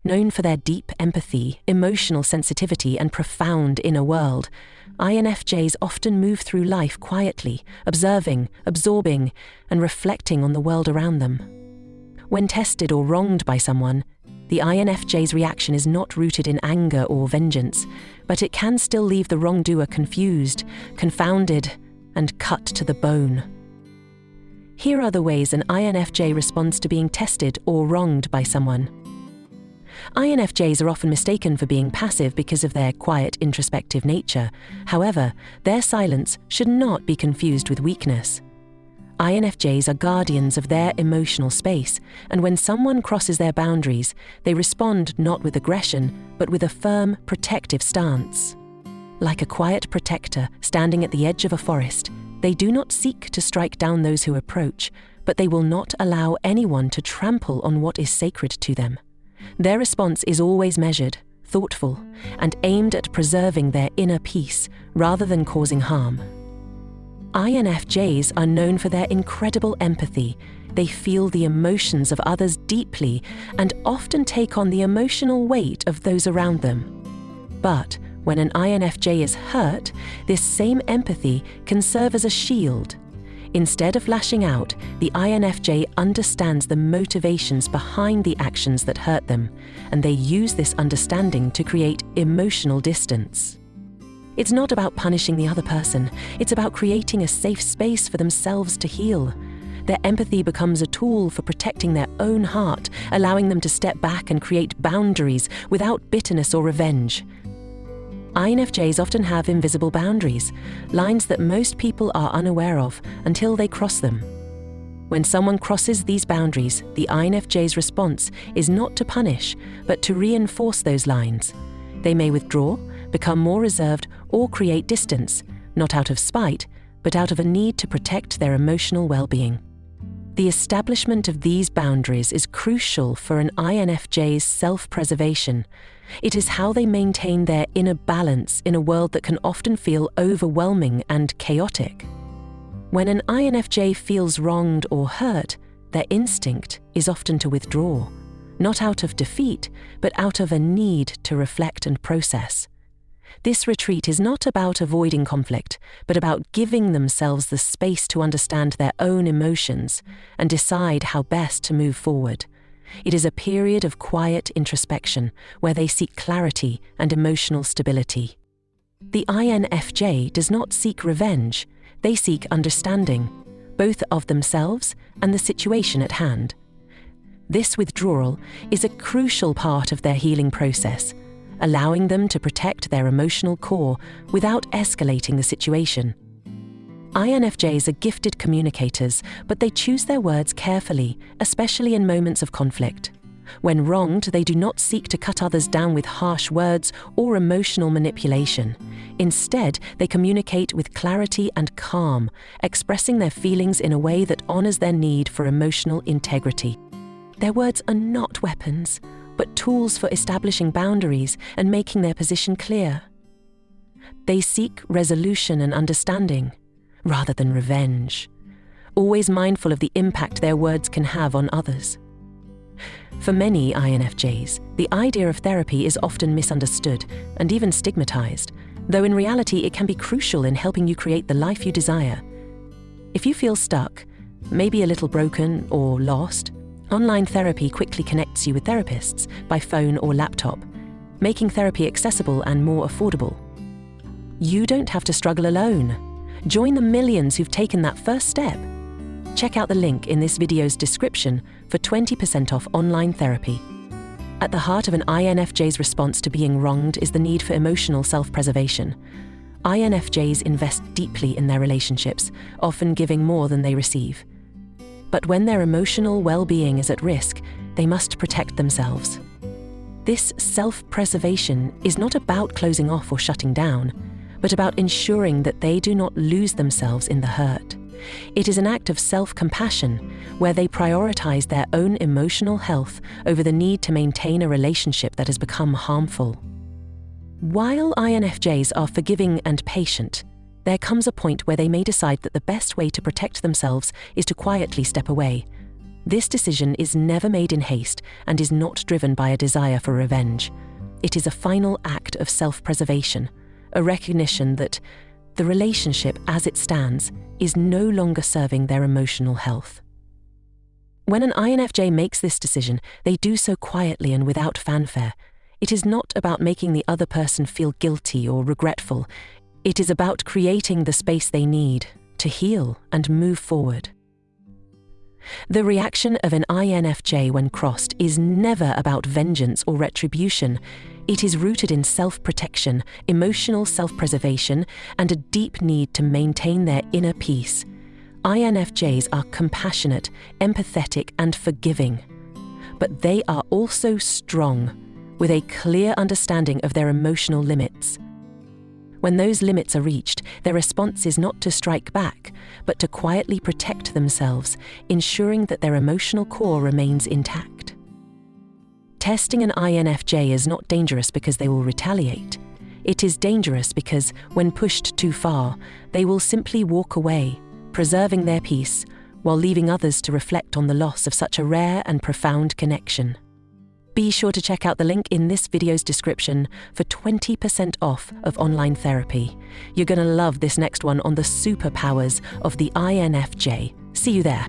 Known for their deep empathy, emotional sensitivity, and profound inner world, INFJs often move through life quietly, observing, absorbing, and reflecting on the world around them. When tested or wronged by someone, the INFJ's reaction is not rooted in anger or vengeance, but it can still leave the wrongdoer confused, confounded, and cut to the bone. Here are the ways an INFJ responds to being tested or wronged by someone. INFJs are often mistaken for being passive because of their quiet, introspective nature. However, their silence should not be confused with weakness. INFJs are guardians of their emotional space, and when someone crosses their boundaries, they respond not with aggression, but with a firm, protective stance. Like a quiet protector standing at the edge of a forest, they do not seek to strike down those who approach, but they will not allow anyone to trample on what is sacred to them. Their response is always measured, thoughtful, and aimed at preserving their inner peace rather than causing harm. INFJs are known for their incredible empathy. They feel the emotions of others deeply and often take on the emotional weight of those around them. But when an INFJ is hurt, this same empathy can serve as a shield. Instead of lashing out, the INFJ understands the motivations behind the actions that hurt them, and they use this understanding to create emotional distance. It's not about punishing the other person, it's about creating a safe space for themselves to heal. Their empathy becomes a tool for protecting their own heart, allowing them to step back and create boundaries without bitterness or revenge. INFJs often have invisible boundaries, lines that most people are unaware of until they cross them. When someone crosses these boundaries, the INFJ's response is not to punish, but to reinforce those lines. They may withdraw, become more reserved, or create distance, not out of spite, but out of a need to protect their emotional well-being. The establishment of these boundaries is crucial for an INFJ's self-preservation. It is how they maintain their inner balance in a world that can often feel overwhelming and chaotic. When an INFJ feels wronged or hurt, their instinct is often to withdraw, not out of defeat, but out of a need to reflect and process. This retreat is not about avoiding conflict, but about giving themselves the space to understand their own emotions and decide how best to move forward. It is a period of quiet introspection where they seek clarity and emotional stability. The INFJ does not seek revenge, they seek understanding, both of themselves and the situation at hand. This withdrawal is a crucial part of their healing process, allowing them to protect their emotional core without escalating the situation. INFJs are gifted communicators, but they choose their words carefully, especially in moments of conflict. When wronged, they do not seek to cut others down with harsh words or emotional manipulation. Instead, they communicate with clarity and calm, expressing their feelings in a way that honors their need for emotional integrity. Their words are not weapons, but tools for establishing boundaries and making their position clear. They seek resolution and understanding, rather than revenge, always mindful of the impact their words can have on others. For many INFJs, the idea of therapy is often misunderstood and even stigmatized, though in reality it can be crucial in helping you create the life you desire. If you feel stuck, maybe a little broken or lost, online therapy quickly connects you with therapists by phone or laptop, making therapy accessible and more affordable. You don't have to struggle alone. Join the millions who've taken that first step. Check out the link in this video's description for 20% off online therapy. At the heart of an INFJ's response to being wronged is the need for emotional self-preservation. INFJs invest deeply in their relationships, often giving more than they receive. But when their emotional well-being is at risk, they must protect themselves. This self-preservation is not about closing off or shutting down, but about ensuring that they do not lose themselves in the hurt. It is an act of self-compassion where they prioritize their own emotional health over the need to maintain a relationship that has become harmful. While INFJs are forgiving and patient, there comes a point where they may decide that the best way to protect themselves is to quietly step away. This decision is never made in haste and is not driven by a desire for revenge. It is a final act of self-preservation, a recognition that the relationship as it stands is no longer serving their emotional health. When an INFJ makes this decision, they do so quietly and without fanfare. It is not about making the other person feel guilty or regretful. It is about creating the space they need to heal and move forward. The reaction of an INFJ when crossed is never about vengeance or retribution. It is rooted in self-protection, emotional self-preservation, and a deep need to maintain their inner peace. INFJs are compassionate, empathetic, and forgiving. But they are also strong, with a clear understanding of their emotional limits. When those limits are reached, their response is not to strike back, but to quietly protect themselves, ensuring that their emotional core remains intact. Testing an INFJ is not dangerous because they will retaliate. It is dangerous because, when pushed too far, they will simply walk away, preserving their peace, while leaving others to reflect on the loss of such a rare and profound connection. Be sure to check out the link in this video's description for 20% off of online therapy. You're going to love this next one on the superpowers of the INFJ. See you there.